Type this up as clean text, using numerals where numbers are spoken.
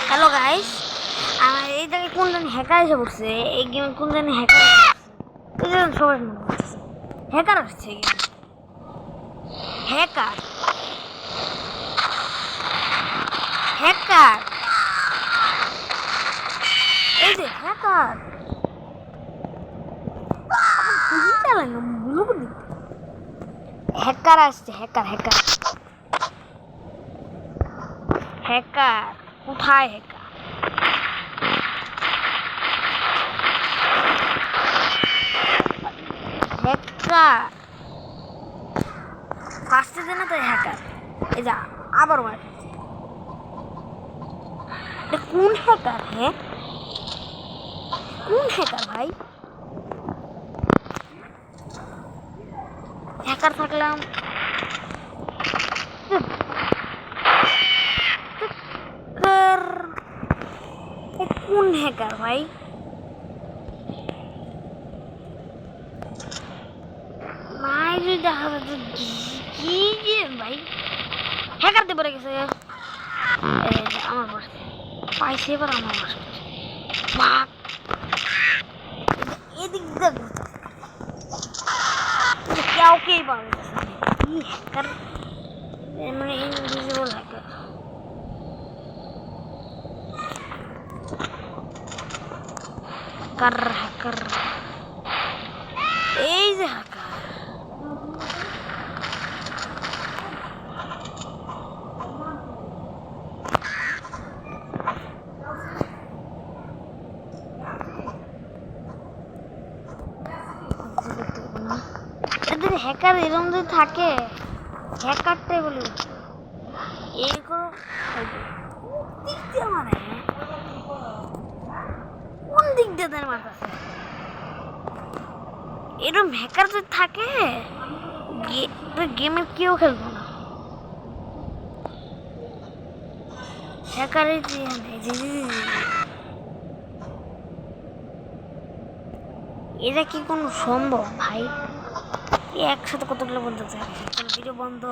Hello guys, আমার এই জায়গায় কোন জানি হ্যাকার এসে পড়ছে। এই গেমে কোন জানি হ্যাকার এই জন্য সবাই মনে করতেছে হ্যাকার আসছে। এই গেমে হ্যাকার হ্যাকার এই যে হ্যাকার খুঁজি চালানো বুঝলি। হ্যাকার আসছে, হ্যাকার হ্যাকার হ্যাকার কোথায় হ্যাকার? হ্যাকার ফার্স্টে দেয় না তো হ্যাকার। এই যা আবার মার কোন হ্যাকার? হ্যাঁ কোন হ্যাকার ভাই? হ্যাকার থাকলাম কোন হ্যাকার ভাই? নাই যদি দেখা যাচ্ছে কি যে ভাই হ্যাকার দিয়ে পড়ে গেছে। আমার বসে পাইছে, এবার আমার বসে এদিক দিয়ে কাউকেই পাওয়া যাচ্ছে কি হ্যাকার, মানে ইনভিজিবল হ্যাকার। হ্যাকার হ্যাকার এই যে হ্যাকার হ্যাকার এরকম যদি থাকে হ্যাকারটাই বলি এরকম দিক দিয়ে মানে কোন দিক দিয়ে তার মারতেছে। এরকম হ্যাকার যদি থাকে গেমে কেউ খেলবো না। হ্যাকারের এটা কি কোনো সম্ভব ভাই? একসাথে কতগুলো বন্ধু থাকে, ভিডিও বন্ধ।